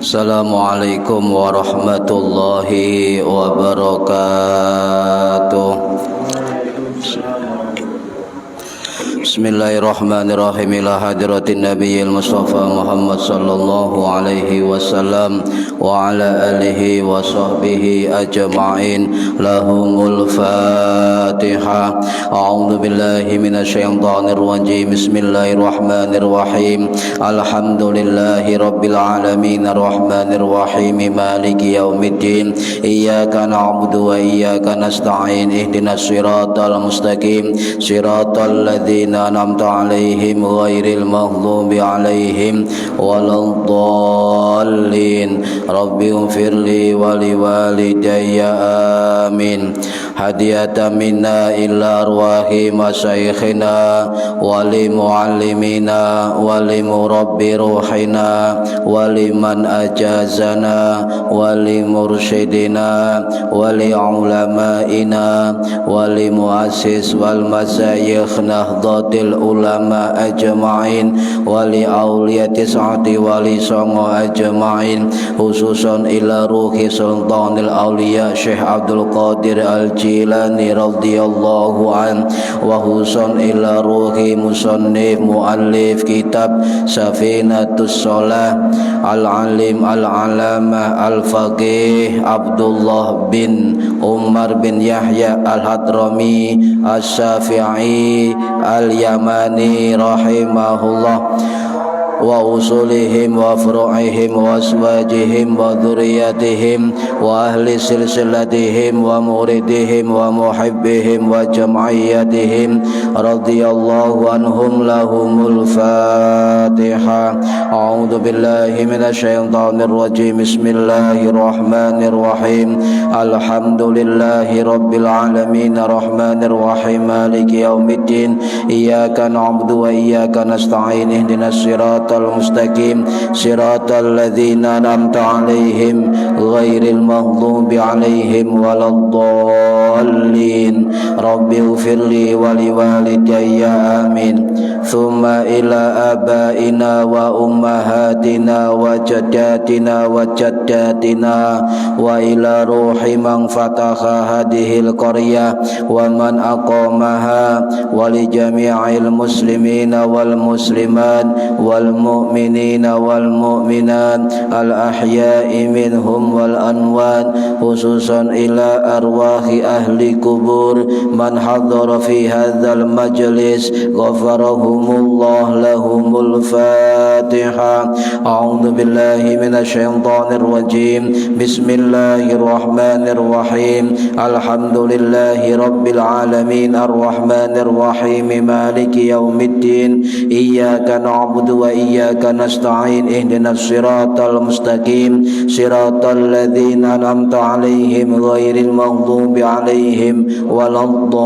Assalamualaikum warahmatullahi wabarakatuh. Bismillahirrahmanirrahim. Ila hadratin nabiyil mustafa Muhammad sallallahu alaihi wasallam wa ala alihi wa sahbihi ajma'in. Lahumul Fatihah. A'udzu billahi minasyaitonir rajim. Bismillahirrahmanirrahim. Alhamdulillahi rabbil alamin arrahmanir rahim maliki yaumiddin. Iyyaka na'budu wa iyyaka nasta'in. Ihdinas siratal mustaqim. Siratal ladzina an'amta 'alaihim ghairil maghdubi 'alaihim waladdallin. Rabbi ighfirli wa liwalidayya amin. Hadiyatan minna ila arwahi masyayikhina wa li muallimina wa li murabbi ruhina wa liman ajazana wa li mursyidina wa li ulamaina wa li muassis wal masyayikh nahdlatul ulama ajma'in wa li awliyati sa'ati wa li songo ajma'in, khususan ila ruhi sultanil awliya Syekh Abdul Qadir Al-Jilani radhiyallahu an, wa khususan ila ruhi musannif muallif kitab Safinatus Shalah al-alim al-alama al-faqih Abdullah bin Umar bin Yahya al-Hadrami as-Syafi'i al-Yamani rahimahullah, wa usulihim wa furu'ihim wa aswajihim wa dhurriyyatihim wa ahli silsilatihim wa muridihim wa muhibbihim wa jam'iyyatihim radhiyallahu anhum. Lahumul Fatihah. A'udzu billahi minasyaitonir rajim. Bismillahirrahmanirrahim. Alhamdulillahi rabbil alamin arrahmanir rahim maliki yaumiddin. Iyyaka na'budu wa iyyaka nasta'in. Ihdinas siratal mustaqim. Siratal ladzina an'amta 'alaihim ghairil maghdubi 'alaihim waladdallin. Rabbi ighfirli wa liwalidayya amin. Thumma ila abaina wa ummahatina wa jaddatina wa jaddatina wa ila ruhi man fataha hadhil qaryah wa man aqamaha wa li jami'il muslimina wal muslimat wal mu'minina wal mu'minat al ahya'i minhum wal anwat, khususan ila arwahi ahli kubur man hadara fi hadzal majlis ghafarahumullah. Lahumul Fatihah. A'udzu billahi minasyaitonir rajim. Bismillahirrahmanirrahim. Alhamdulillahi rabbil alamin arrahmanir rahim maliki yaumiddin. Iyyaka na'budu wa iyyaka nasta'in. Ihdinas siratal mustaqim. Siratal ladzina an'amta 'alaihim ghairil maghdubi 'alaihim waladdallin.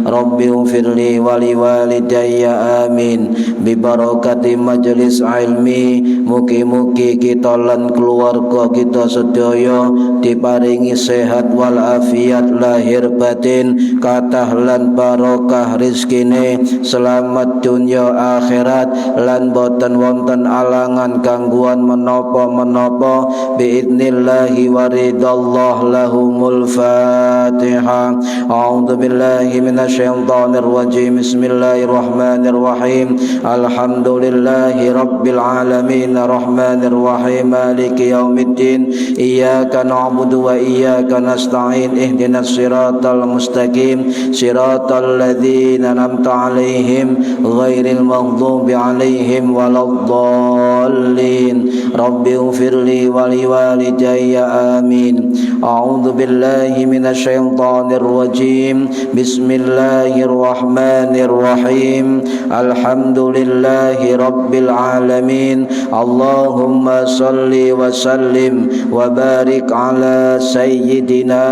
Rabbi ighfirli wa liwalidayya amin. Bi barakati majlis ilmi, mugi-mugi kita lan keluarga kita sedaya diparingi sehat wal afiat lahir batin, kathah lan barokah rezekine, selamat dunya akhirat, lan boten wonten alangan gangguan menapa-menapa biidnillahi waridallah. Lahumul الفاتحة. أعوذ بالله من الشيطان الرجيم. بسم الله الرحمن الرحيم. الحمد لله رب العالمين الرحمن الرحيم مالك يوم الدين. إياك نعبد وإياك نستعين. اهدنا الصراط المستقيم صراط الذين أنعمت عليهم غير المغضوب عليهم ولا الضالين. رب اغفر لي ولوالدي آمين. أعوذ بالله من الشيطان الرجيم. بسم الله الرحمن الرحيم. الحمد لله رب العالمين. اللهم صل وسلم وبارك على سيدنا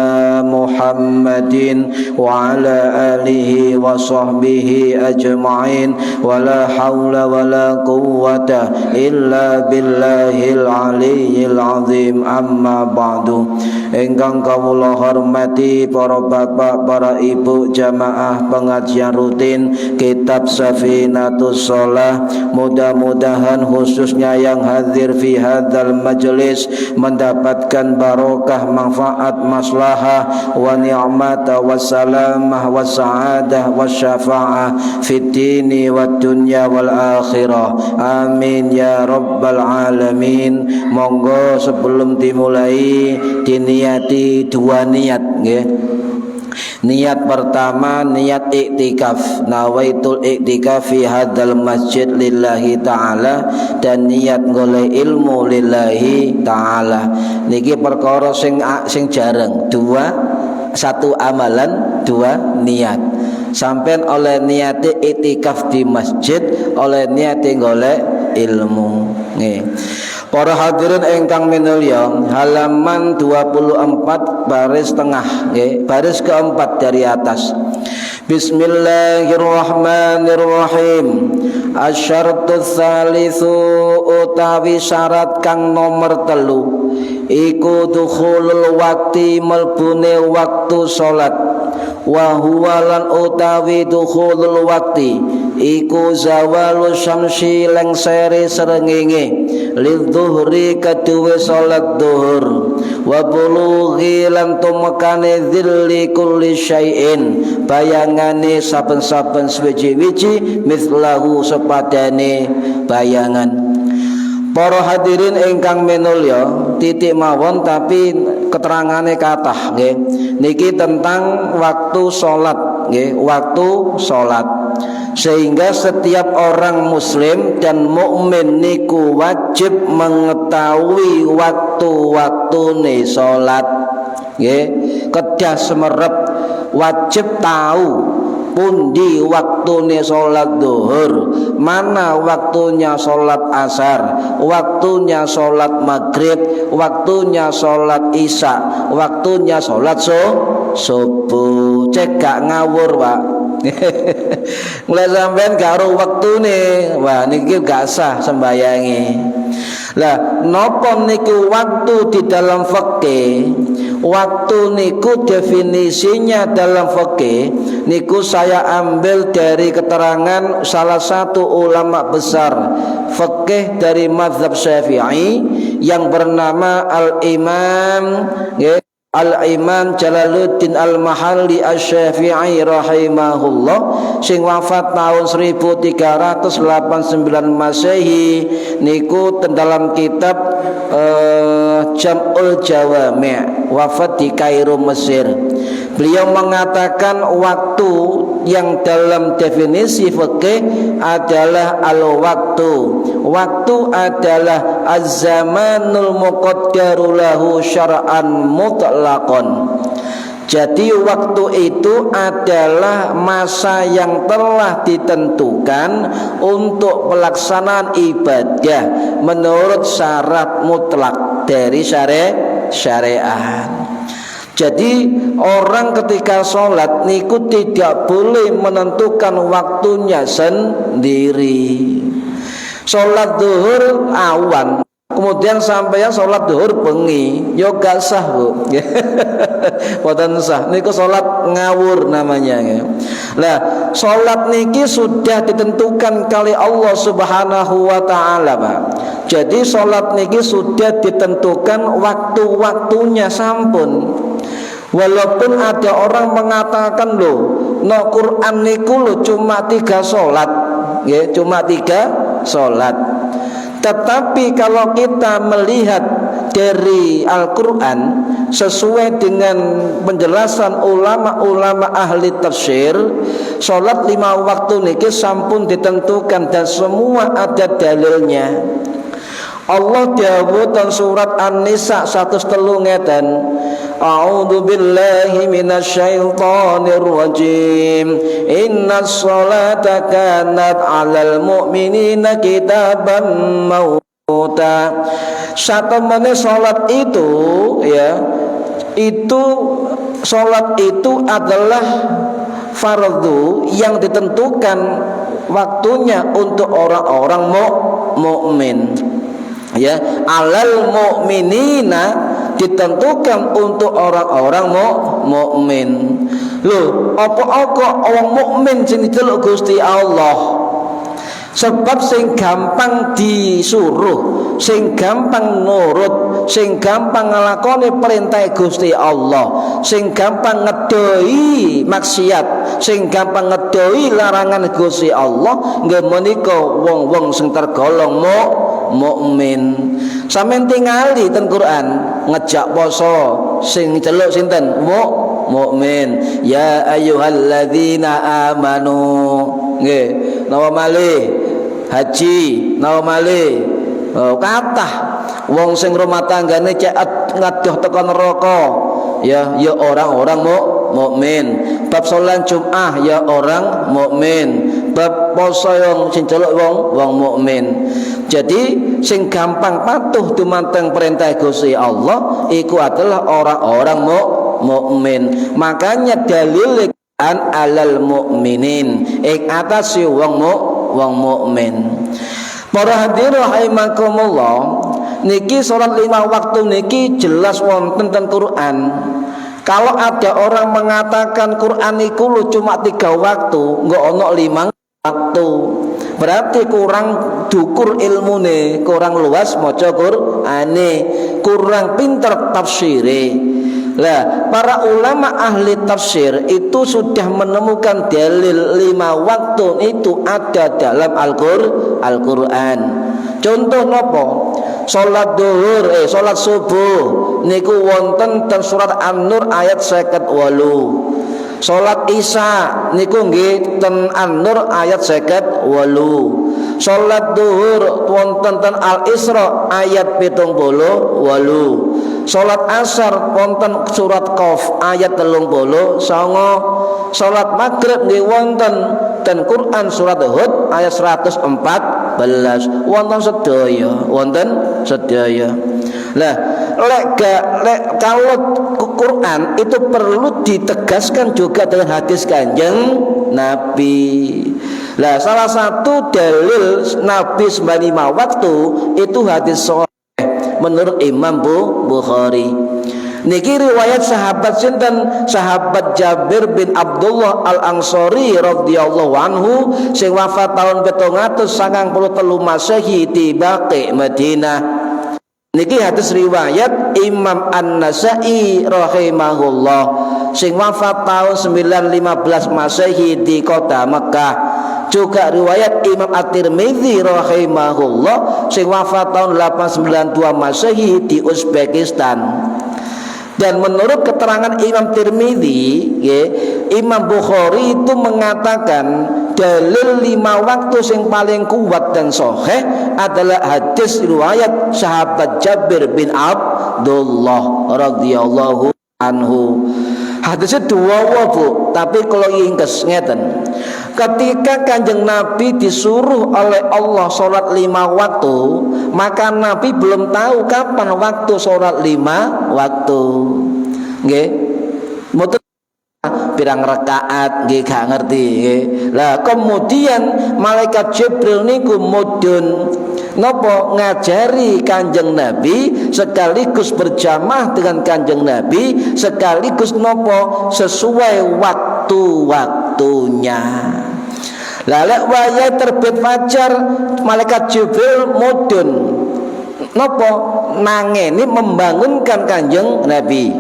محمد وعلى آله وصحبه أجمعين. ولا حول ولا قوة إلا بالله العلي العظيم. أما بعد. Ingkang kawula hormati para bapak, para ibu jamaah pengajian rutin Kitab Safinatus Shalah, mudah-mudahan khususnya yang hadir fi hadzal majlis mendapatkan barokah, manfaat, maslahah wa ni'mat wa salamah wa sa'adah wa syafa'ah fid dini wad dunya wal akhirah. Amin ya rabbal alamin. Monggo sebelum dimulai diniati dua niat nggih. Niat pertama niat iktikaf, nawaitul iktikaf fi hadzal masjid lillahi ta'ala, dan niat golek ilmu lillahi ta'ala. Niki perkara sing jarang, satu amalan, dua niat. Sampai oleh niat iktikaf di masjid, oleh niat golek ilmu nggih. Para hadirin ingkang minulya, halaman 24 baris tengah nggih, baris keempat dari atas. Bismillahirrahmanirrahim. Asyartu tsalitsu utawi syarat kang nomor 3 iku dukhulul waqti, melbune waktu salat. Wa huwa lan utawi dukhulul waqti iku zawalu syamsi lengsere srengenge lidzuhri kaduwe salat zuhur, wa bulughi lan tumekane dzilli kulli syai'in bayangane saben-saben swiji-wiji mislahu sepadane bayangan. Para hadirin ingkang minulya, titik mawon tapi keterangane kathah nggih. Niki tentang waktu salat nggih, waktu salat. Sehingga setiap orang muslim dan mukmin niku wajib mengetahui waktu-waktune salat nggih. Kedah semerep wajib tahu pundi waktune salat zuhur, mana waktunya salat asar, waktunya salat maghrib, waktunya salat isya, waktunya salat subuh. Cek gak ngawur, Pak. Mulai sampean karo waktune, wah niki gak sah sembayangi. Lah napa niku waktu di dalam fikih? Waktu niku definisinya dalam fikih niku saya ambil dari keterangan salah satu ulama besar fikih dari mazhab Syafi'i yang bernama Al-Imam Jalaluddin Al-Mahalli Asy-Syafi'i rahimahullah, sing wafat tahun 1389 Masehi niku dalam kitab Jam'ul Jawami', wafat di Kairo, Mesir. Beliau mengatakan waktu yang dalam definisi fikih adalah al-waktu. Waktu adalah az-zamanul muqaddaru lahu syar'an mutlaqan. Jadi waktu itu adalah masa yang telah ditentukan untuk pelaksanaan ibadah menurut syarat mutlak dari syariat. Jadi orang ketika sholat niku tidak boleh menentukan waktunya sendiri. Sholat zuhur awan, kemudian sampai sholat zuhur bengi, yo gak sah, Bu. Boten sah. Niku sholat ngawur namanya. Lah, sholat niki sudah ditentukan kali Allah Subhanahu wa taala, Pak. Jadi sholat niki sudah ditentukan waktu-waktunya sampun. Walaupun ada orang mengatakan loh, no Quran niku loh cuma 3 sholat, ya, cuma 3 sholat. Tetapi kalau kita melihat dari Al-Quran sesuai dengan penjelasan ulama-ulama ahli tafsir, sholat 5 waktu niki sampun ditentukan dan semua ada dalilnya. Allah dawuh dalam surat An-Nisa 103 ngeten, A'udzu billahi minasyaitonir rajim. Innas sholata kanat 'alal mu'minina kitaban mauquta. Satemene salat itu, ya, itu salat itu adalah fardu yang ditentukan waktunya untuk orang-orang mukmin. Ya, alal mu'minina ditentukan untuk orang-orang mukmin. Loh, apa-apa orang mukmin sing diceluk Gusti Allah. Sebab sing gampang disuruh, sing gampang nurut, sing gampang nglakoni perintah Gusti Allah, sing gampang ngedoi maksiat, sing gampang ngedoi larangan Gusti Allah, nggih menika wong-wong sing tergolong mukmin. Sampeyan tingali ten Quran ngejak poso sing celuk sinten? Mukmin. Ya ayyuhalladzina amanu. Nggih, napa malih? Haji, napa malih? Kathah wong sing rumah tanggane cek ngadoh tekan neraka. Ya orang-orang mukmin. Bab salat Jumat ya orang mukmin. Bab poso yang sing celuk wong mukmin. Jadi sing gampang patuh dumateng perintah Gusti Allah iku adalah orang-orang mukmin. Makanya dalil an alal mukminin ing atas wong mukmin. Para hadirin rahimakumullah, niki salat 5 waktu niki jelas wonten ten Quran. Kalau ada orang mengatakan Quran iku cuma 3 waktu, enggak ono 5 waktu, berarti kurang dukur ilmune, kurang luas maca Qur'ane, kurang pinter tafsire. Lah, para ulama ahli tafsir itu sudah menemukan dalil 5 waktu itu ada dalam Al-Qur'an. Contoh nopo? Salat duhur, salat subuh niku wonten ten surat An-Nur ayat 58. Salat Isya niku nggih ten An-Nur ayat 58. Salat duhur wonten ten Al-Isra ayat 78. Salat asar wonten surat Qaf ayat 39. Salat maghrib nggih wonten ten Quran surat Hud ayat 114. Wonten sedaya. Lah, kalau Quran itu perlu ditegaskan juga dengan hadis Kanjeng Nabi. Lah, salah satu dalil Nabi 95 waktu itu hadis menurut Imam Bukhari. Niki riwayat sahabat sinten? Sahabat Jabir bin Abdullah Al-Ansari radhiyallahu anhu sing wafat tahun 793 Masehi di Baqi Madinah. Niki hadis riwayat Imam An-Nasa'i rahimahullah sing wafat tahun 915 Masehi di kota Mekah. Juga riwayat Imam At-Tirmidzi rahimahullah sing wafat tahun 892 Masehi di Uzbekistan. Dan menurut keterangan Imam Tirmidzi, Imam Bukhari itu mengatakan dalil 5 waktu yang paling kuat dan sahih adalah hadis riwayat sahabat Jabir bin Abdullah radhiyallahu anhu. Hadisnya 2 Bu, tapi kalau ingkes ngeten. Ketika Kanjeng Nabi disuruh oleh Allah sholat 5 waktu, maka Nabi belum tahu kapan waktu sholat 5 waktu. Nggih. Mboten pirang rakaat nggih gak ngerti nggih. Lah kemudian malaikat Jibril niku mudun nopo ngajari Kanjeng Nabi sekaligus berjamaah dengan Kanjeng Nabi sekaligus nopo sesuai waktu-waktunya. Lek waya terbit fajar malaikat Jibril mudun nopo nangeni membangunkan Kanjeng Nabi.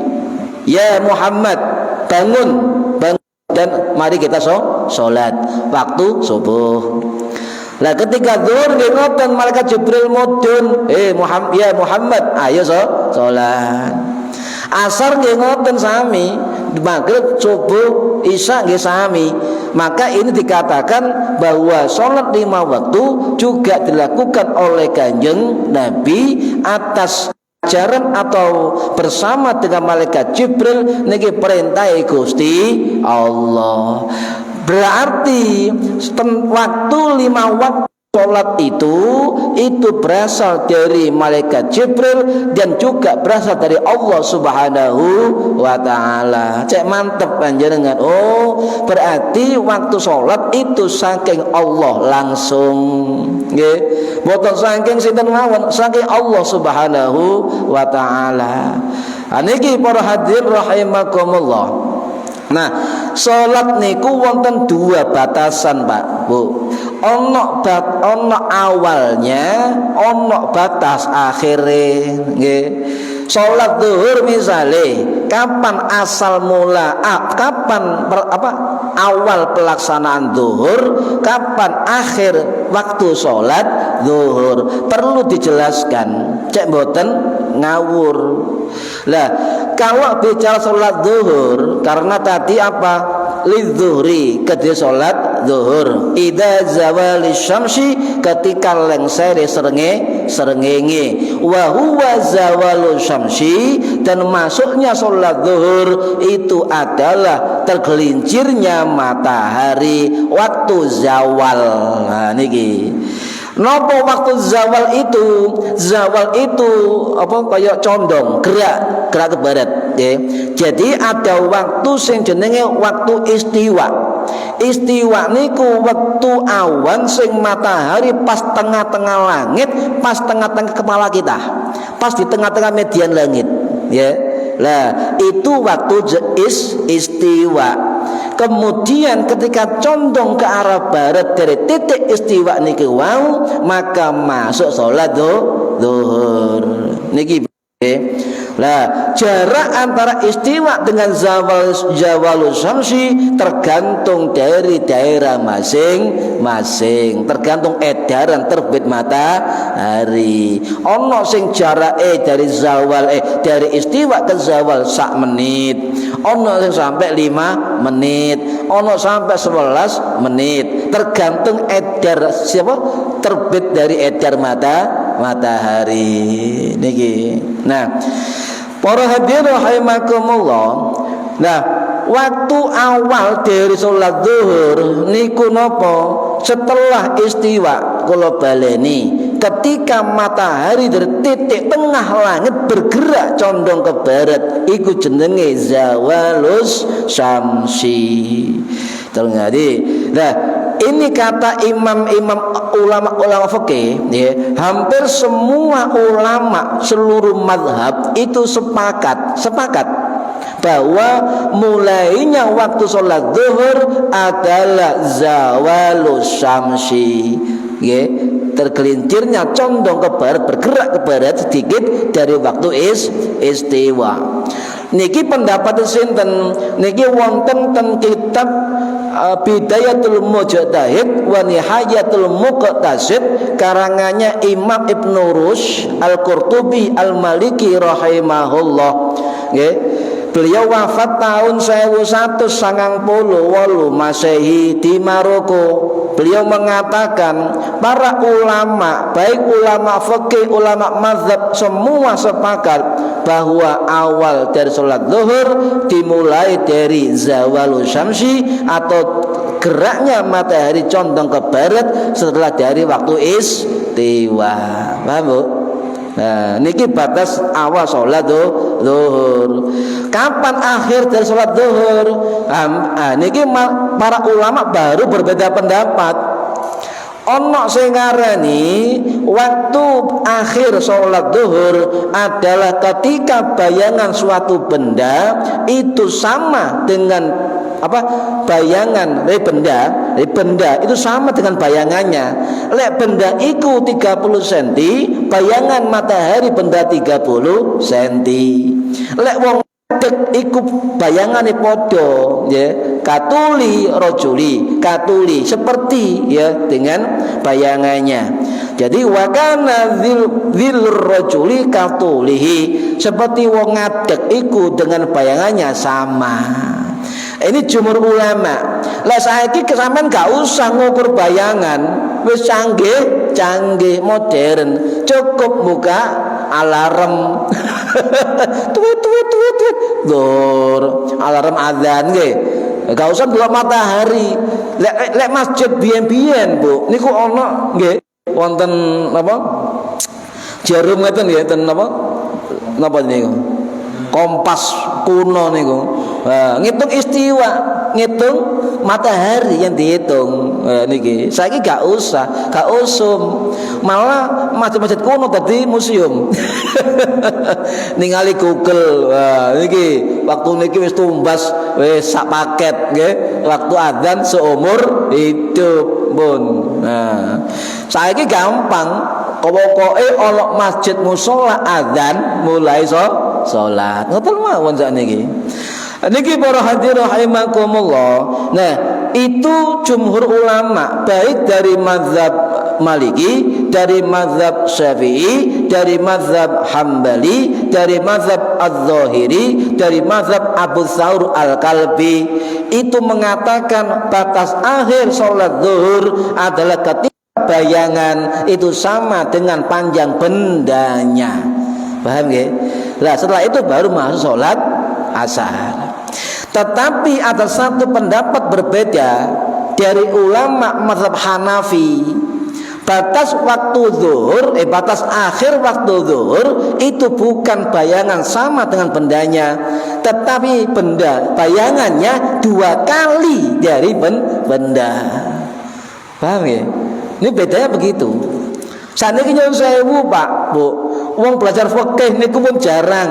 Ya Muhammad, bangun, bangun dan mari kita sholat waktu subuh. Lah ketika zuhur nggih ngoten malaikat Jibril mudhun, Muhammad, ya Muhammad, ayo sholat. Asar nggih ngoten sami, maghrib, subuh, isya nggih sami. Maka ini dikatakan bahwa sholat 5 waktu juga dilakukan oleh Kanjeng Nabi atas ajaran atau bersama dengan malaikat Jibril niki perintah Gusti Allah. Berarti waktu 5 waktu sholat itu berasal dari malaikat Jibril dan juga berasal dari Allah Subhanahu wa ta'ala. Cek mantep panjenengan. Oh, berarti waktu sholat itu saking Allah langsung. Nggih. Boten saking sinten mawon, saking Allah Subhanahu wa ta'ala. Niki para hadirin rahimakumullah. Nah, sholat niku wonten 2 batasan, Pak, Bu. Ono awalnya, ono batas akhire, nggih. Sholat zuhur misale, kapan asal mula, kapan awal pelaksanaan zuhur, kapan akhir waktu sholat zuhur, perlu dijelaskan. Cek mboten ngawur. Lah, kalau bicara sholat zuhur, karena tadi apa? Lidzuhri, ketika sholat zuhur. Idza zawali syamsi, ketika lengsere srengenge. Wa huwa zawalu syamsi, dan masuknya sholat zuhur itu adalah tergelincirnya matahari waktu zawal. Nah niki. Napa waktu zawal itu? Zawal itu apa kaya condong, gerak ke barat, nggih. Jadi ada waktu sing jenenge waktu istiwa. Istiwa niku waktu awan sing matahari pas tengah-tengah langit, pas tengah-tengah kepala kita. Pas di tengah-tengah median langit, ya. Lah, itu waktu istiwa. Kemudian ketika condong ke arah barat dari titik istiwa niki wau, maka masuk sholat zuhur niki. Lah, jarak antara istiwa dengan zawalus syamsi tergantung dari daerah masing-masing, tergantung edaran terbit matahari. Ono sing jarake dari dari istiwa ke zawal sak menit, ono sing sampai 5 menit, ono sampai 11 menit, tergantung edar terbit dari edar matahari niki. Nah, para hadirin rahimakumullah. Nah, waktu awal dari sholat zuhur niku napa? Setelah istiwa kula baleni, ketika matahari dari titik tengah langit bergerak condong ke barat, iku jenenge zawalus syamsi. Terngadi. Nah, ini kata imam-imam ulama fikih, ya, hampir semua ulama seluruh mazhab itu sepakat bahwa mulainya waktu sholat zuhur adalah zawalus syamsi, ya, tergelincirnya condong ke barat, bergerak ke barat sedikit dari waktu istiwa. Niki pendapat sinten niki wonten ten kitab Bidayatul Mujtahid wa Nihayatul Muqtasid karangannya Imam Ibnu Rushd Al-Qurtubi Al-Maliki rahimahullah, nggih. Beliau wafat tahun 1198 Masehi di Maroko. Beliau mengatakan para ulama, baik ulama fikih, ulama mazhab, semua sepakat bahwa awal dari sholat zuhur dimulai dari zawalus syamsi atau geraknya matahari condong ke barat setelah dari waktu istiwa. Paham, Bu? Nah, niki batas awal sholat zuhur. Kapan akhir dari sholat zuhur? Niki para ulama baru berbeda pendapat. Ono sing ngarani waktu akhir sholat zuhur adalah ketika bayangan suatu benda itu sama dengan bayangan benda itu sama dengan bayangannya. Lek benda iku 30 cm, bayangan matahari benda 30 cm. Lek wong ngadeg iku bayangane padha ya katuli rajuli katuli seperti ya dengan bayangannya. Jadi wakana dzil rajuli katulihi seperti wong ngadeg iku dengan bayangannya sama. Ini jumhur ulama. Lah saiki sampean gak usah ngukur bayangan, wis canggih modern, cukup buka alarm. Tuit. Dur, alarm azan nggih. Gak usah delok matahari. Lek masjid biyen-biyen, Bu, niku ana nggih wonten apa? Jarum ngeten nggih, ten apa? Napa niku? Kompas kuno niku. Ngitung istiwa, ngitung matahari yang dihitung. Niki saiki gak usah, gak usum. Malah masjid-masjid kuno tadi museum. Ningali Google. Niki waktu niki wis tumbas wis sak paket nggih. Waktu adzan seumur hidup pun. Saiki gampang. Pokoke ana masjid musala adzan mulai salat. Ngoten mawon sakniki. Niki para hadirin rahimakumullah. Nah, itu jumhur ulama baik dari mazhab Maliki, dari mazhab Syafi'i, dari mazhab Hambali, dari mazhab Az-Zahiri, dari mazhab Abu Thawr Al-Kalbi itu mengatakan batas akhir salat zuhur adalah ketika bayangan itu sama dengan panjang bendanya. Paham nggih? Nah, setelah itu baru masuk salat asar. Tetapi ada satu pendapat berbeda dari ulama mazhab Hanafi. Batas waktu zuhur, batas akhir waktu zuhur itu bukan bayangan sama dengan bendanya, tetapi bayangannya 2 kali dari benda. Paham ya? Ini bedanya begitu. Saniki nyuwun sewu, Pak, Bu. Wong belajar fikih niku pun jarang.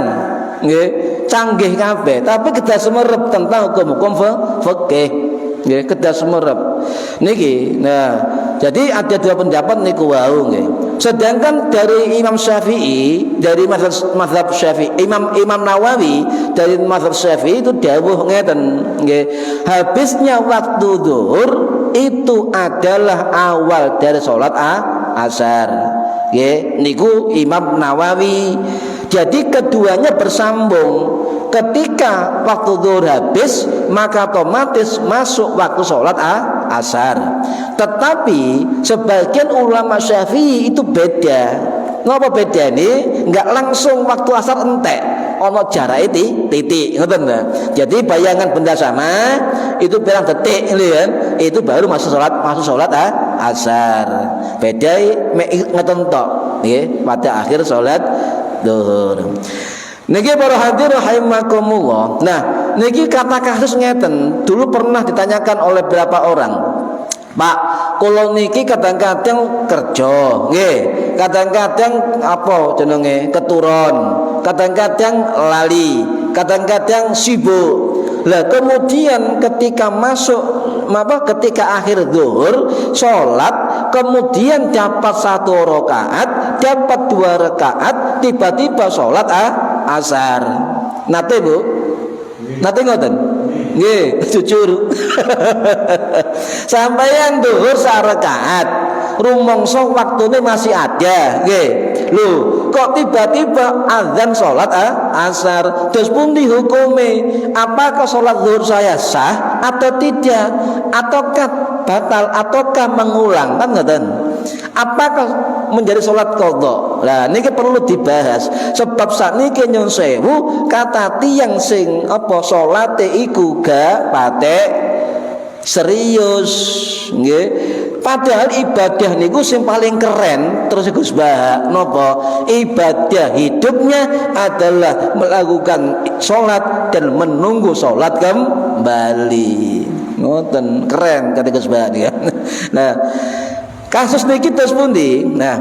Nggih, canggih kabeh, tapi kedah semerep tentang hukum-hukum fikih. Nggih, kedah semerep. Niki, nah, jadi ada 2 pendapat niku wau nggih. Sedangkan dari Imam Syafi'i, dari mazhab Syafi'i, Imam Nawawi dari mazhab Syafi'i itu dawuh ngeten nggih. Habisnya waktu zuhur itu adalah awal dari salat asar. Nggih, niku Imam Nawawi. Jadi keduanya bersambung. Ketika waktu zuhur habis, maka otomatis masuk waktu sholat asar. Tetapi sebagian ulama Syafi'i itu beda. Ngapa beda nih? Enggak langsung waktu asar entek. Ono jarak titik, ngoten ta. Jadi bayangan benda sama itu pirang detik kan? Itu baru masuk sholat asar. Beda ngoten tok nggih pada akhir sholat zuhur. Niki para hadirin rahimakumullah. Nah, niki kata kasus ngeten, dulu pernah ditanyakan oleh beberapa orang. Pak, kula niki kadang-kadang kerja, nggih. Kadang-kadang apa jenenge keturun, kadang-kadang lali, kadang-kadang sibuk. Lah kemudian ketika ketika akhir zuhur sholat, kemudian dapat 1 rakaat, dapat 2 rakaat, tiba-tiba sholat asar. Nate Bu? Nate ngoten? Nggih, jujur. Sampeyan zuhur 1 rakaat, rumangsa waktune masih ada, nggih. Lho, kok tiba-tiba azan sholat asar? Terus pundi hukume? Apakah sholat zuhur saya sah atau tidak? Ataukah batal ataukah mengulang? Kan ngoten. Apakah menjadi sholat qadha? Lah niki perlu dibahas. Sebab sakniki nyun sewu kata tiyang sing apa salate iku gak patek serius, nggih. Padahal ibadah niku sing paling keren terus Gus Bah napa? Ibadah hidupnya adalah melakukan sholat dan menunggu sholat kembali. Ngoten keren kata Gus Bah ya. Nah, kasus niki terus pundi? Nah,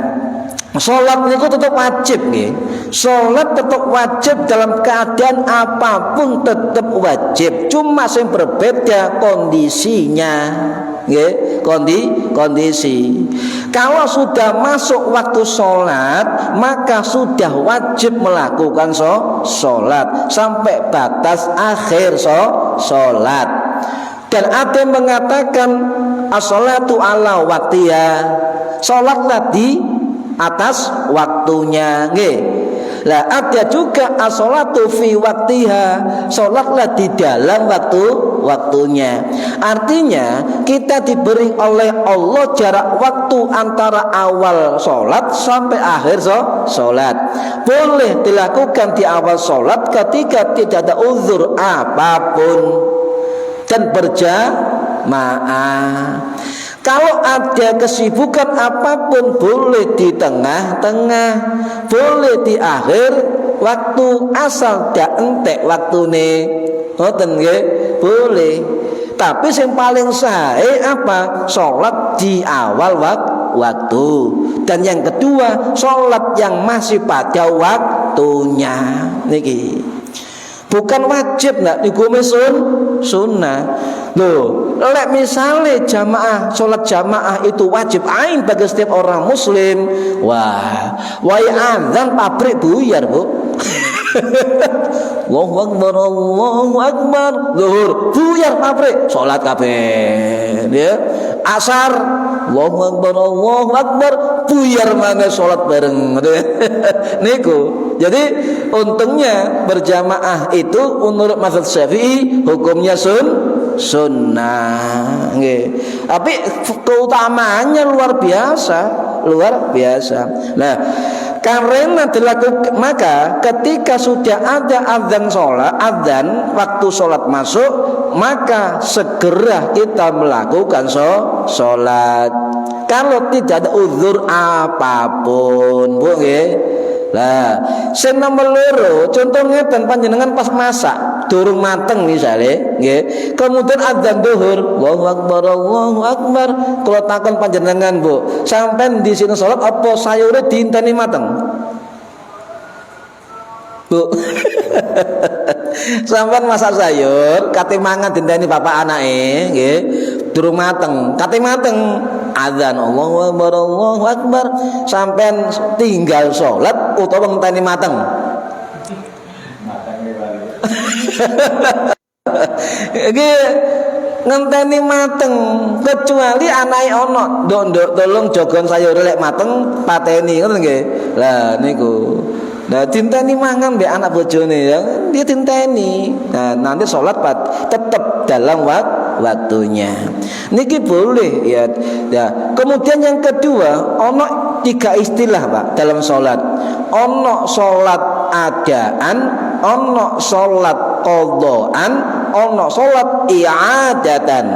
sholat niku tetap wajib nggih. Salat tetap wajib dalam keadaan apapun tetap wajib. Cuma yang berbeda kondisinya. Nggih, kondisi. Kalau sudah masuk waktu sholat, maka sudah wajib melakukan sholat sampai batas akhir sholat. Dan ada yang mengatakan as-sholatu ala waqtiha, sholatlah di atas waktunya. Nggih. Lah ada juga as-sholatu fi waqtiha, sholatlah di dalam waktunya. Artinya kita diberi oleh Allah jarak waktu antara awal sholat sampai akhir sholat. Boleh dilakukan di awal sholat ketika tidak ada uzur apapun dan berjamaah. Kalau ada kesibukan apapun boleh di tengah-tengah, boleh di akhir waktu, asal dak entek waktune. Ngoten nggih, boleh. Tapi yang paling sahih apa? Salat di awal waktu. Dan yang kedua, salat yang masih pada waktunya. Niki. Bukan wajib nak hukume sunnah. Loh, lek misale jamaah, salat jamaah itu wajib ain bagi setiap orang muslim. Wah, wae azan pabrik buyar, Bu. Allahu akbar, Allahu akbar. Zuhur buyar pabrik, salat kabeh. Ya. Asar, Allahu akbar, Allahu akbar, buyar mana salat bareng. Niku. Jadi untungnya berjamaah itu menurut mazhab Syafi'i hukumnya sunnah. Tapi keutamaannya luar biasa. Nah, karena dilakukan, maka ketika sudah ada adzan waktu sholat masuk, maka segera kita melakukan sholat. Kalau tidak ada uzur apapun, Bu nggih. Lah, sing nomor loro, contohnya dan panjenengan pas masak, durung mateng misalnya, nggih. Kemudian adzan zuhur, Allahu akbar, Allahu akbar. Kalau takon panjenengan, Bu, sampean di sini salat apa sayure diinteni mateng? Bu. Sampean masak sayur, kate mangan dinteni bapak anake, nggih. Durung mateng, kate mateng. Adzan Allahu akbar, Allahu akbar, sampean tinggal salat utawa ngenteni mateng. Iki ngenteni mateng, kecuali anake ana, nduk tolong jogon sayur lek mateng pateni, ngoten nggih. Lah niku. Nah, tinteni mangan mbek anak bojone ya, dia tinteni. Nah, nanti sholat tetap dalam waktunya. Niki boleh ya. Kemudian yang kedua, ono 3 istilah Pak dalam sholat. Ono sholat adaan, ono sholat qadhaan, ono sholat i'adatan.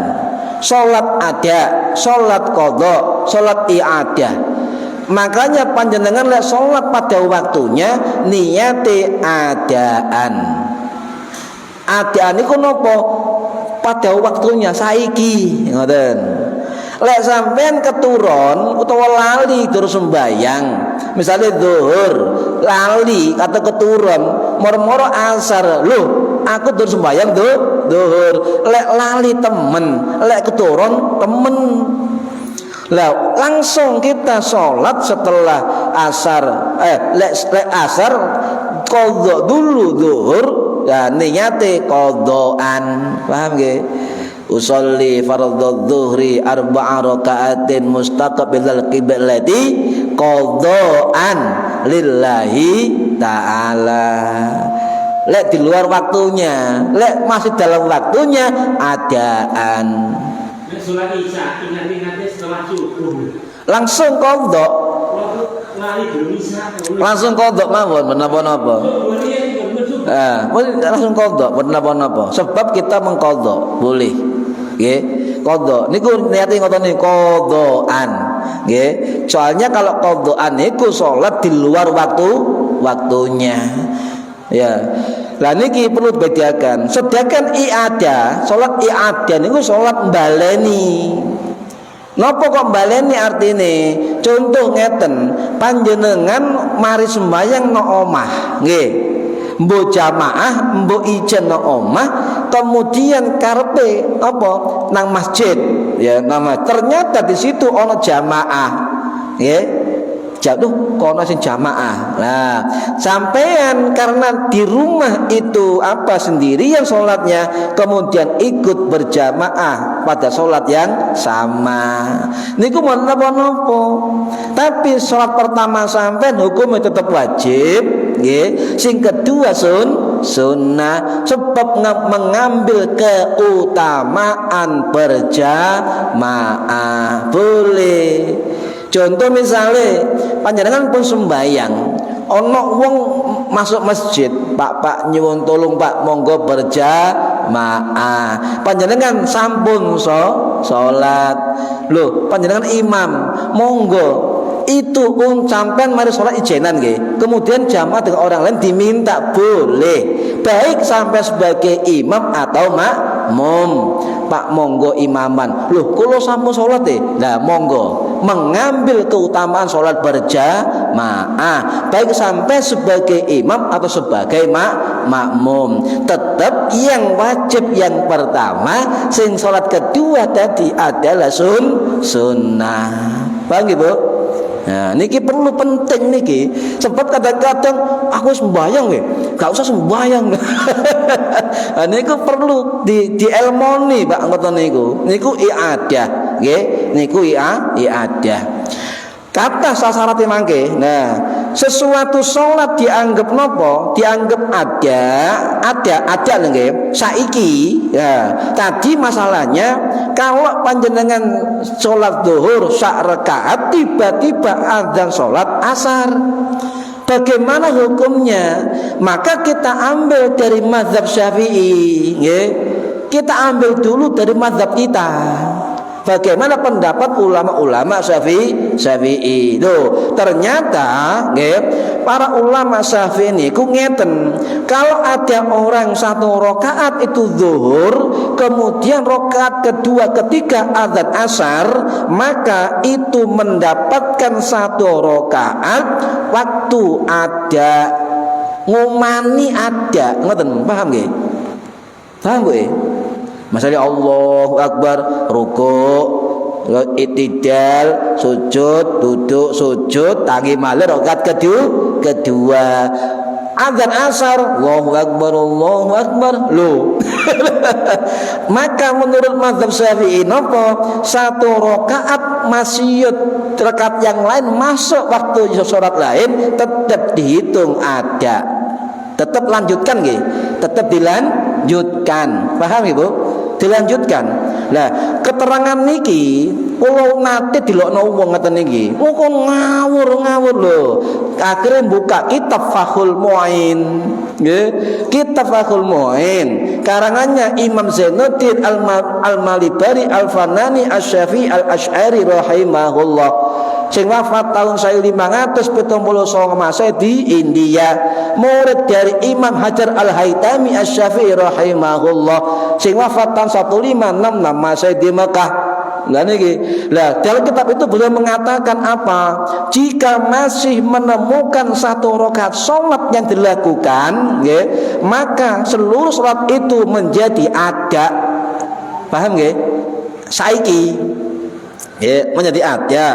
Sholat ada, sholat qadha, sholat i'adah. Makanya panjenengan lek sholat pada waktunya niate adaan. Adaan iku napa? Pada waktunya saiki, ngoten. Lek sampean keturun utawa lali terus sembayang, misalnya zuhur, lali atau keturun, moro-moro asar, loh, aku terus sembayang zuhur. Lek lali temen, lek keturun temen. Lah langsung kita sholat setelah asar, lek asar qadha dulu zuhur, ya niate qadhaan, paham nggih? Usolli fardhu dzuhri 4 rakaatin mustaqbilal qiblati qadhaan lillahi ta'ala. Lek di luar waktunya, lek masih dalam waktunya adaan. Sholat isya ingat-ingatnya setelah subuh. Langsung qadha. Langsung qadha mawon menapa-napa. Langsung qadha menapa-napa. Sebab kita mengqadha, boleh. Nggih. Qadha niku niate ngoten niku qadhaan. Nggih. Soalnya kalau qadhaan niku salat di luar waktunya. Ya. Lah niki perlu bedakan. Sedangkan i'adah, salat i'adah niku salat mbaleni. Napa kok baleni artine? Contoh ngeten, panjenengan mari sembayang no omah, nggih. Mbok jamaah, mbok ijen no omah, kemudian karepe apa? Nang masjid, ya nama. Ternyata di situ ono jamaah, nggih. Jatuh kono sing jamaah. Nah, sampean karena di rumah itu apa sendirian sholatnya, kemudian ikut berjamaah pada sholat yang sama. Niku mon napa-napa. Tapi sholat pertama sampean hukumnya tetap wajib, nggih. Sing kedua sunnah, sebab mengambil keutamaan berjamaah boleh. Contoh misalnya panjenengan pun sembayang, ono wong masuk masjid, Pak nyuwun tolong Pak, monggo berjamaah. Panjenengan sampun salat. Loh, panjenengan imam, monggo. Itu sampean mari salat ijenan nggih. Kemudian jamaah dengan orang lain diminta boleh. Baik sampai sebagai imam atau makmum. Pak monggo imaman. Loh, kula sampun salat Lah monggo. Mengambil keutamaan sholat berjamaah baik sampai sebagai imam atau sebagai makmum, tetap yang wajib yang pertama, sing sholat kedua tadi adalah sunnah. Paham Bu? Nah, niki perlu penting niki. Sebab kadang-kadang aku sembayang gak usah sembayang. Nah, niku perlu dielmoni Pak ngoten niku. Niku i'adah, nggih. Niku i'adah. Kata sasarat mangke. Nah, sesuatu sholat dianggap nopo? Dianggap ada nggih. Saiki ya. Tadi masalahnya kalau panjenengan sholat zuhur sak rakaat tiba-tiba adzan sholat asar. Bagaimana hukumnya? Maka kita ambil dari mazhab Syafi'i, nggih. Kita ambil dulu dari mazhab kita. Bagaimana pendapat ulama-ulama Syafi'i? Loh, ternyata nggih, para ulama Syafi'i niku ngeten. Kalau ada orang satu rakaat itu zuhur, kemudian rakaat kedua ketiga azan asar, maka itu mendapatkan satu rakaat waktu ada ngumani ada. Ngoten, paham nggih? Paham nggih? Masalah Allahu Akbar, rukuk, itidal, sujud, duduk, sujud, tangi malih rakaat kedua. Azan asar, Allahu Akbar, Allahu Akbar. Loh. Maka menurut mazhab Syafi'i napa? Satu rakaat masih rakaat yang lain masuk waktu sholat lain tetap dihitung ada. Tetap lanjutkan nggih. Tetap dilanjutkan. Paham Ibu? Dilanjutkan. Lah, keterangan niki kula nate dilokno wong ngeten niki. Kok ngawur lho. Akhire buka kitab Fathul Mu'in. Nggih, kitab Fathul Mu'in. Karangannya Imam Zainuddin Al-Malibari Al-Fanani Asy-Syafi'i Al-Asy'ari rahimahullah. Sing wafat tahun 1579 Masehi di India, murid dari Imam Hajar Al-Haytami Asy-Syafi'i rahimahullah, sing wafat tahun 1566 Masehi di Mekah. Dalam kitab itu beliau mengatakan apa? Jika masih menemukan satu rakaat sholat yang dilakukan, maka seluruh sholat itu menjadi ada. Paham nggih? Saiki menjadi ada.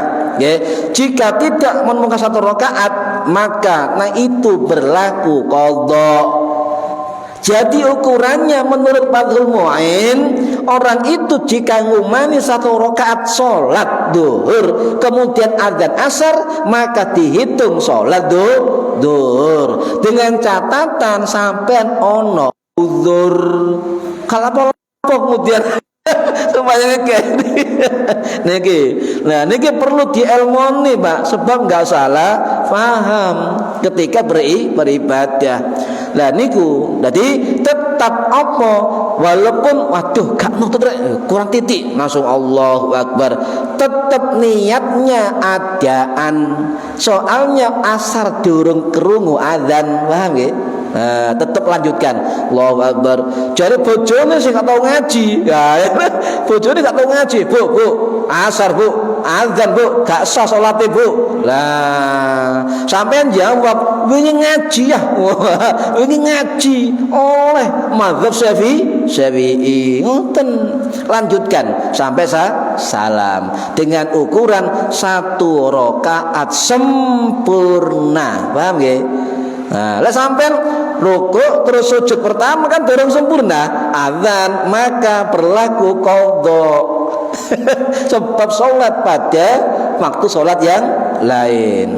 Jika tidak menemukan satu rakaat, maka itu berlaku qadha. Jadi ukurannya menurut Fathul Mu'in, orang itu jika ngumani satu rakaat sholat duhur kemudian adzan asar, maka dihitung sholat duhur dengan catatan sampean ono uzur. Kalau apa kemudian supaya niki. Nah, niki perlu dielmoni, Pak, sebab enggak salah paham ketika beribadah. Lah niku, jadi tetap apa? Walaupun waduh gak nonton kurang titik, langsung Allahu Akbar. Tetap niatnya adaan. Soalnya asar durung krungu adzan, paham nggih? Nah, tetap tetap lanjutkan. Allahu Akbar. Jadi bojone sing gak tau ngaji. Ya, bojone gak tau ngaji. Bu, asar Bu, azan Bu, gak sah salate Bu. Lah, sampean jawab, wingi ngaji ya. Wingi ngaji oleh mazhab Syafi'i. Ngoten. Lanjutkan sampai salam dengan ukuran 1 rakaat sempurna. Paham nggih? Nah, lah sampean rukuk terus sujud pertama kan dorong sempurna, azan maka berlaku qadha. Sebab salat pada waktu salat yang lain.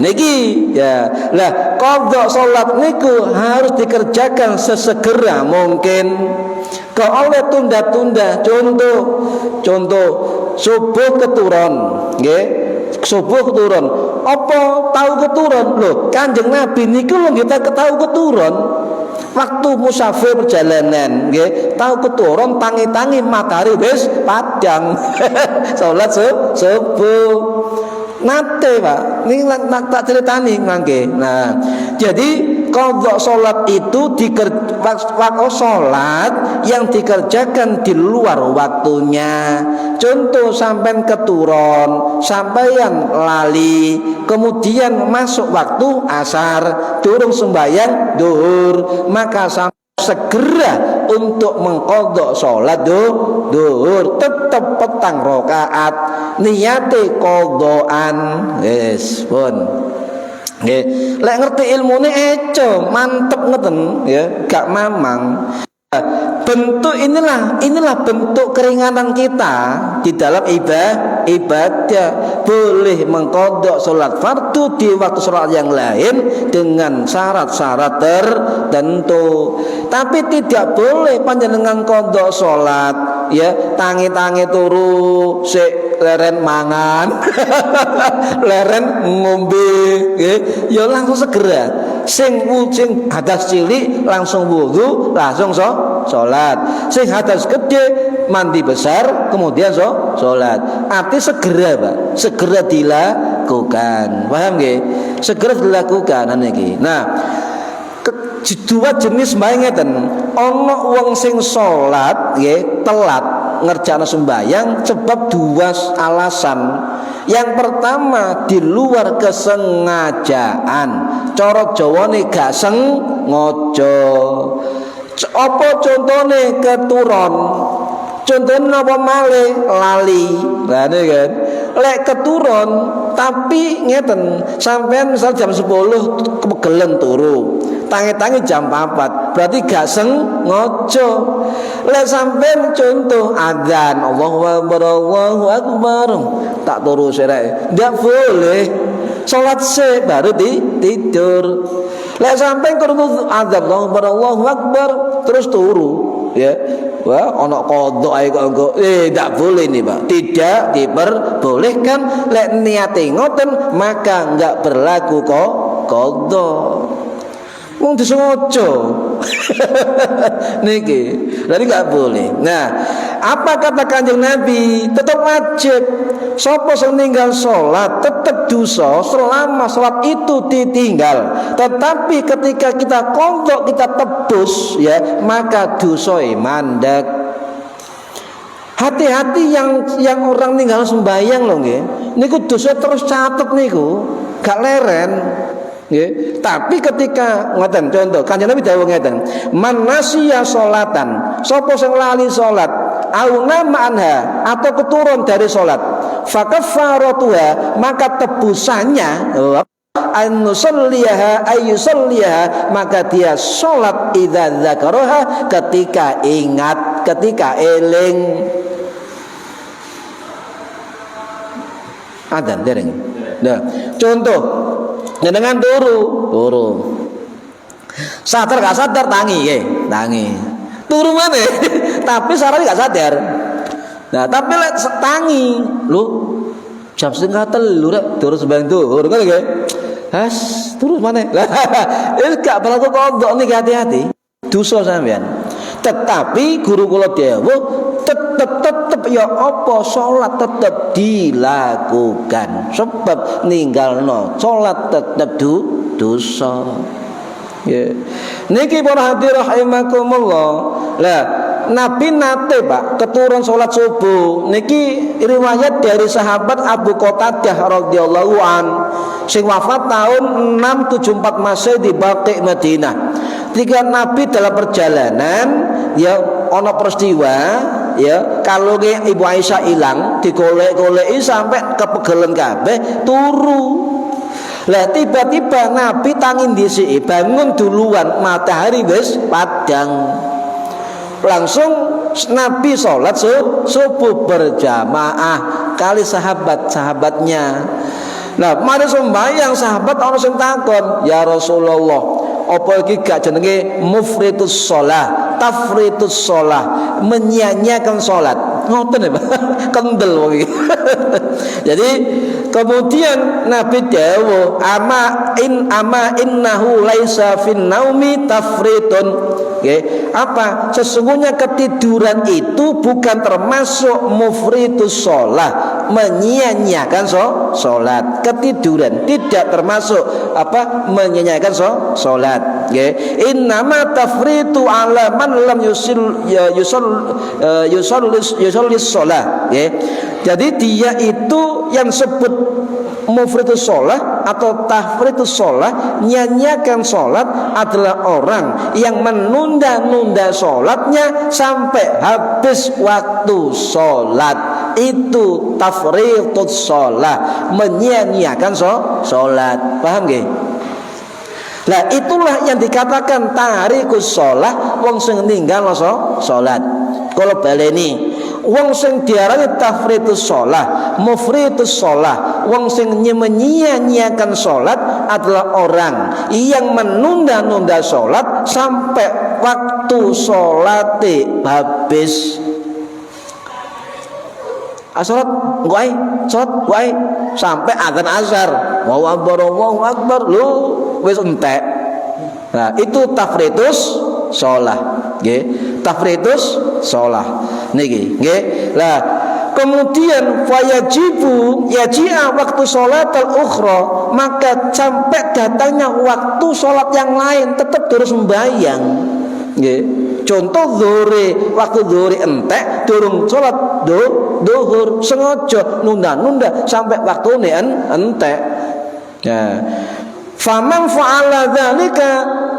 Niki ya. Lah qadha salat niku harus dikerjakan sesegera mungkin. Kalau oleh tunda-tunda, contoh subuh keturun, nggih. Subuh keturun. Apa tahu keturun? Loh, Kanjeng Nabi niku lho kita tahu keturun. Waktu musafir perjalanan, nggih, tahu keturun tangi-tangi matahari wis padang. Salat subuh. Nate Pak, ini tak ceritani mangke. Nah, jadi qadha salat itu waktu salat yang dikerjakan di luar waktunya. Contoh sampean keturun, sampean lali, kemudian masuk waktu asar, durung sembahyang zuhur, maka segera untuk mengqadha salat zuhur tetap petang rakaat niate qadhaan wis pun nggih. Lek ngerti ilmune eco mantep ngeten ya, gak mamang. Bentuk inilah bentuk keringanan kita di dalam ibadah. Boleh mengqadha salat fardu di waktu salat yang lain dengan syarat-syarat tertentu. Tapi tidak boleh panjenengan qadha salat ya tangi-tangi turu sik leren mangan leren ngombe ya langsung segera sing hadas cilik langsung wudu langsung salat, sing hadas gede mandi besar kemudian salat. Arti segera Pak, segera dilakukan. Paham nggih? Segera dilakukan niki. Nah, dua jenis sembahyang ngeten. Ana wong sing salat nggih telat ngerjakno sembahyang sebab dua alasan. Yang pertama di luar kesengajaan. Cara Jawane gak sengaja. Apa contone keturun? Contohnya apa malih lali. Lah kan. Lek keturun tapi ngeten, sampean misal jam 10 kepegelen turu. Tangi-tangi jam 4, berarti gak sengaja. Lek sampean contoh adzan Allahu Akbar, tak turu sirek. Ndak boleh. Salat se baru tidur. Lek sampean kudu adzan Allahu Akbar terus turu, ya. Wah, ana qadha ae kok ndak boleh nih, Pak. Tidak diperbolehkan. Lek niate ngoten maka enggak berlaku kok qadha. Wong disengaja. Niki. Jadi enggak boleh. Nah, apa kata Kanjeng Nabi? Tetap wajib. Sapa sing ninggal salat tetap dosa selama salat itu ditinggal. Tetapi ketika kita qadha, kita tebus ya, maka dosa mandek. Hati-hati yang orang ninggal sembahyang lho nggih. Niku dosa terus catet niku, gak leren. Nggih. Tapi ketika ngoten contoh Kanjeng Nabi dawuh ngeten, "Man nasiya sholatan," sapa sing lali salat, au nama anha atau keturun dari salat, fakaffaratuha maka tebusannya ayyusalliha maka dia salat idza dzakaraha ketika ingat, ketika eling. Adzan dereng. Nah, contoh dengan turu. Sadar gak sadar tangi. Turu mana? Tapi sarane gak sadar. Nah, tapi lek tangi, lho jam 2:30 rek turu sembahyang zuhur kan nggih. Has, turu mana? Lah, gak berlaku qadha niki hati-hati. Dosa sampean. Tetapi guru kula dawuh tetep ya apa salat tetep dilakukan sebab ninggalno salat tetep dosa. Ya. Niki para hadirin rahimakumullah. Lah, Nabi nate Pak keturun salat subuh. Niki riwayat dari sahabat Abu Qatadah radhiyallahu an sing wafat tahun 674 Masehi di Baqi Madinah. Ketika Nabi dalam perjalanan ya ana peristiwa ya kalunge Ibu Aisyah hilang, digolek-goleki sampai kepegelen kabeh turu. Lah tiba-tiba Nabi tangin dhisiki bangun duluan matahari wis padang. Langsung Nabi sholat subuh berjamaah kali sahabat-sahabatnya. Nah, mari sembahyang sahabat ana sing takon, "Ya Rasulullah, apa iki gak jenenge mufritus shalah, tafritus shalah, menyia-nyiakan salat?" Ngoten ya, Pak. Kendel wong iki. Jadi kemudian Nabi dawuh, ama innahu laisa fin naumi tafritun. Okay. Apa? Sesungguhnya ketiduran itu bukan termasuk mufritus shalah, menyia-nyiakan salat. Ketiduran tidak termasuk apa? Menyia-nyiakan salat. Okay. Innama tafritu ala man lam yusallis shalah. Okay. Jadi dia itu yang sebut mufritus shalah atau tafritus shalah, nyanyiakan salat adalah orang yang menunda-nunda salatnya sampai habis waktu salat. Itu tafritus shalah, menyia-nyiakan salat. Paham nggih? Lah itulah yang dikatakan tarikus shalah, wong sing ninggal salat. Kalau baleni wong sing diarani tafritus shalah, mufritus shalah, wong sing menyia-nyiakan salat adalah orang yang menunda-nunda salat sampai waktu salate habis. Salat wae, sampai adzan azhar. Allahu akbar, lu wis entek. Nah, itu tafritus shalah, nggih. Tafritus shalah niki, nggih. Lah, kemudian fayajibu yaji'a waktu sholatul ukhra, maka sampai datangnya waktu salat yang lain tetap terus sembahyang, nggih. Contoh zuhur, waktu zuhur entek durung salat zuhur, sengaja nunda-nunda sampai waktune entek. Nah, faman fa'ala dzalika,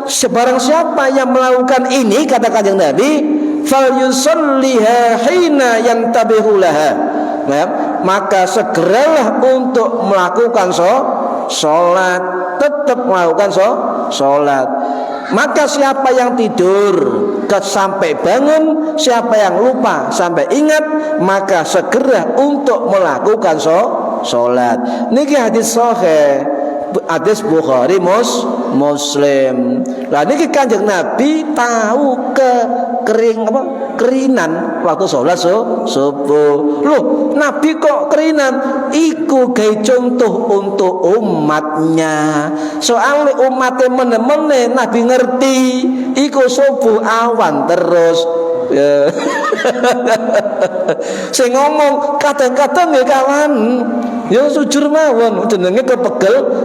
sebarang siapa yang melakukan ini kata Kanjeng Nabi, fal yusalliha hina yantabihu laha, ya, maka segeralah untuk melakukan salat, tetap melakukan salat. Maka siapa yang tidur sampai bangun, siapa yang lupa sampai ingat, maka segera untuk melakukan salat. Niki hadis sahih, hadis Bukhari Muslim. Lah niki Kanjeng Nabi tahu kerinan waktu sholat subuh. Loh, Nabi kok kerinan? Iku gawe contoh untuk umatnya. Soalnya umatnya mene-mene Nabi ngerti iku subuh awan terus. Ya. Sing ngomong kadang-kadang ya kawan, ya sujur mawon jenenge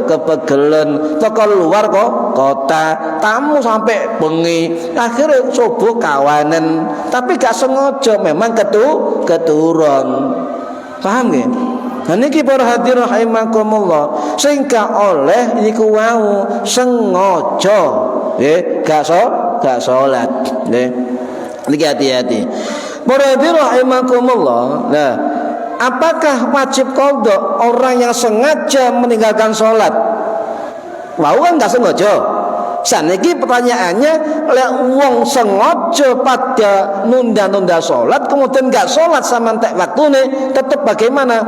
kepegelen toko luar kota, tamu sampai bengi, akhirnya subuh kawanan, tapi gak sengaja, memang keturun. Paham nggih? Nah niki para hadirin rahimakumullah, sing gak oleh niku wau sengaja nggih, gak salat nggih. Niki hati-hati. Para hadirin rahimakumullah. Nah, apakah wajib qadha orang yang sengaja meninggalkan salat? Wau kan gak sengaja. Saniki pertanyaannya, lek wong sengaja pada nunda-nunda salat kemudian gak salat sama entek waktune, tetap bagaimana?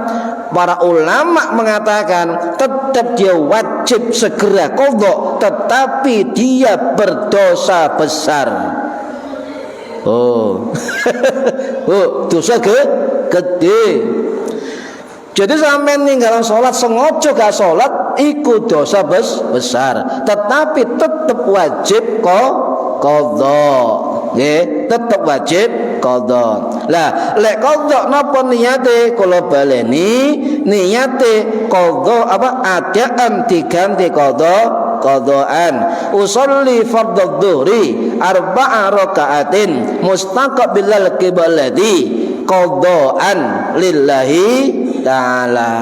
Para ulama mengatakan tetap dia wajib segera qadha, tetapi dia berdosa besar. Oh, dosa gede. Jadi sampean ninggalan salat sengaja gak salat, iku dosa besar. Tetapi tetap wajib qadha. Nggih, tetap wajib qadha. Lah, lek qadha napa niyate? Kula baleni, niyate qadha apa adaan diganti qadha qadaan usolli fardhu dhuhri arba'a raka'atin mustaqbilal qiblati qadaan lillahi ta'ala.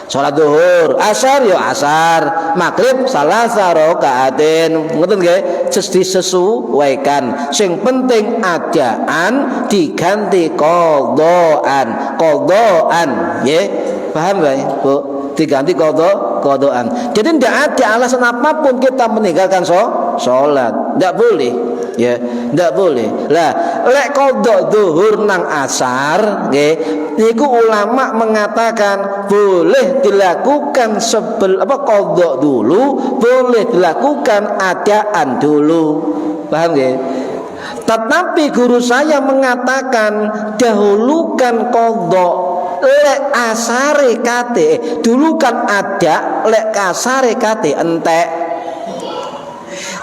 Salat zuhur, asar ya asar, maghrib salasa rakaatin. Ngoten nggih, disesuaikan. Sing penting adaan diganti qadaan. Qadaan, nggih. Paham nggih, Bu? Diganti qadaan. Jadi tidak ada alasan apapun kita meninggalkan salat. Tidak boleh. Ya, ndak boleh. Lah, lek qada zuhur nang asar, nggih, niku ulama mengatakan boleh dilakukan qada dulu, boleh dilakukan adaan dulu. Paham nggih? Tetapi guru saya mengatakan dahulukan qada lek asare kate, dulukan ada lek kasare kate entek.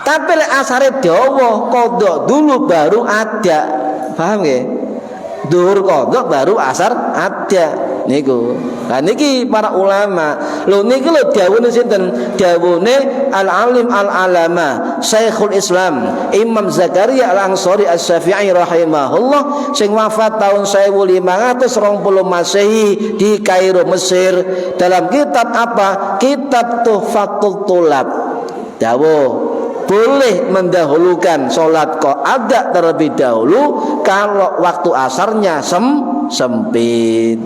Tapi lek asare dawa qada dulu baru ada. Paham nggih? Zuhur qada baru asar ada niku. Lah niki para ulama. Lho niki lho dawuhne sinten? Dawuhne al-alim al-alama Syekhul Islam Imam Zakaria Al-Ansari Asy-Syafi'i rahimahullah sing wafat tahun 1520 Masehi di Kairo Mesir. Dalam kitab apa? Kitab Tuhfatul Thulab. Dawuh boleh mendahulukan sholat qada terlebih dahulu kalau waktu asarnya sempit.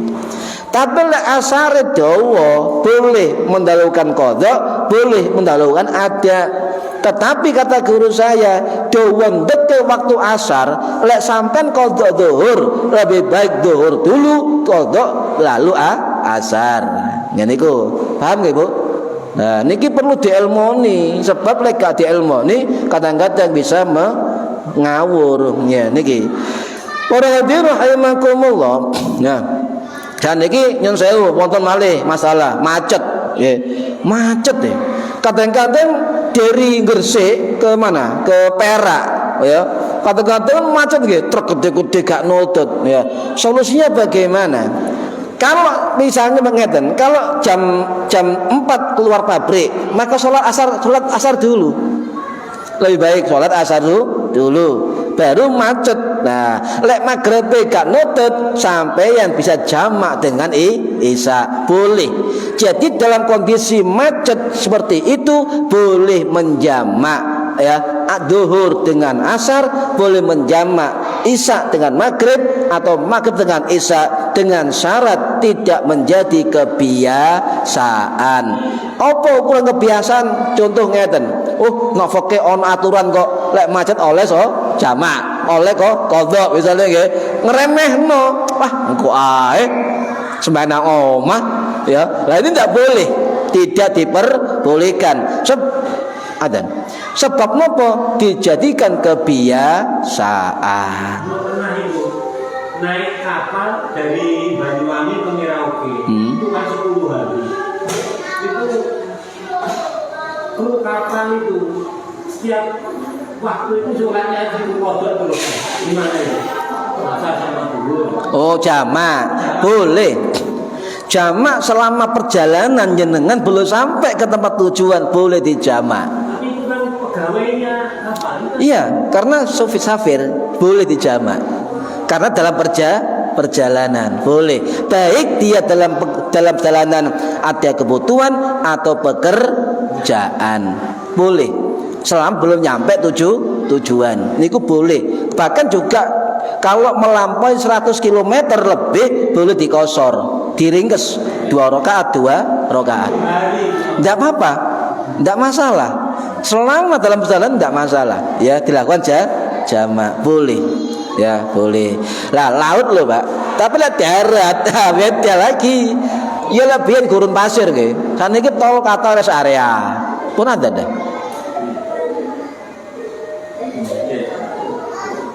Tapi lek asare dawa boleh mendahulukan qada, boleh mendahulukan ada. Tetapi kata guru saya, dawa ndeke waktu asar, lek sampean qada zuhur, lebih baik zuhur dulu, qada lalu asar. Ngene niku. Paham nggih, Bu? Nah, niki perlu diilmoni sebab lek gak diilmoni kadang-kadang bisa ngawur ya niki. Para hadirin rahimakumullah. Nah, dan niki nyun sewu wonten malih masalah macet ya. Macet ya. Kadang-kadang dari Gresik ke mana? Ke Perak ya. Kadang-kadang macet nggih, truk gede-gede gak nutut ya. Solusinya bagaimana? Kalau misalnya mengatakan kalau jam 4 keluar pabrik, maka sholat asar dulu. Lebih baik sholat asar dulu, baru macet. Nah, lek maghrib gak nutut sampai yang bisa jamak dengan isya boleh. Jadi dalam kondisi macet seperti itu boleh menjamak ya, zuhur dengan asar, boleh menjamak isya dengan maghrib atau maghrib dengan isya dengan syarat tidak menjadi kebiasaan. Apa ukuran kebiasaan? Contoh ngeten. Nak fakih on aturan kok lek macet oleh jamak, oleh kok qadha misalnya nggih. Ngremehno. Wah, engko ae sembahyang omah ya. Lah ini tidak boleh. Tidak diperbolehkan. Sebab nopo dijadikan kebiasaan. Naik kapal dari Banyuwangi ke Merauke itu kan 10 hari. Itu kapal itu setiap waktu itu sholatnya itu kodok terus. Gimana ya? Masa sama dulu. Oh, jamak boleh. Jamak selama perjalanan jenengan belum sampai ke tempat tujuan boleh dijamak. Tapi itu kan pegawainya kapal. Iya, karena safir boleh dijamak. Karena dalam perjalanan boleh, baik dia dalam perjalanan ada kebutuhan atau pekerjaan boleh, selama belum nyampe tujuan. Niku boleh. Bahkan juga kalau melampaui 100 km lebih boleh dikosor, diringkes 2 rakaat. Tidak apa-apa, tidak masalah. Selama dalam perjalanan tidak masalah. Ya dilakukan jamak boleh. Ya boleh. Lah laut loh Pak. Tapi lah darat, beda lagi. Ya lebihan gurun pasir nggih. Saniki tol kata rest area. Pun ada dah.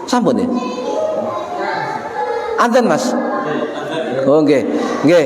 Sampun ya. Anten Mas. Oh nggih. Nggih.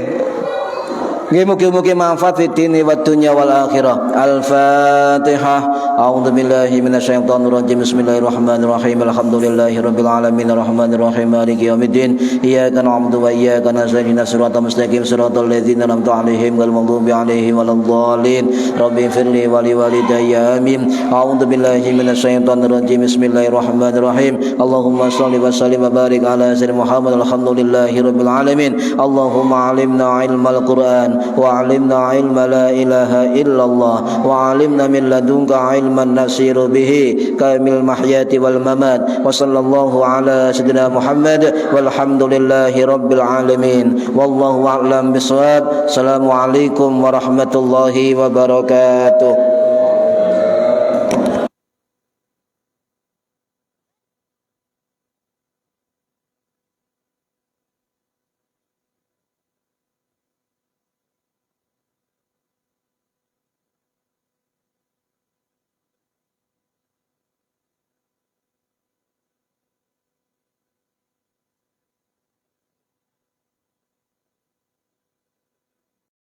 Nggih mugi-mugi manfaat fi dini wa dunya wal akhirah. Al-Fatihah. A'udzu billahi minasyaitonir rajim. Bismillahirrahmanirrahim. Alhamdulillahi rabbil alamin arrahmanir rahim maliki yaumiddin. Iyyaka na'budu wa iyyaka nasta'in ihdinas siratal mustaqim siratal ladzina an'amta 'alaihim ghairil maghdubi 'alaihim waladdallin. Rabbi firli wa li walidayya amin. A'udzu billahi minasyaitonir rajim. Bismillahirrahmanirrahim. Allahumma shalli wa sallim wa barik ala sayyidina Muhammad. Alhamdulillahi rabbil alamin. Allahumma 'allimna 'ilmal Qur'an wa 'allimna 'ilma la ilaha illallah wa 'allimna min ladunka 'ilman nasiru bihi kamil mahyati wal mamat. Wa sallallahu ala sayyidina Muhammad walhamdulillahi rabbil alamin. Wallahu a'lam bishawab. Assalamualaikum warahmatullahi wabarakatuh.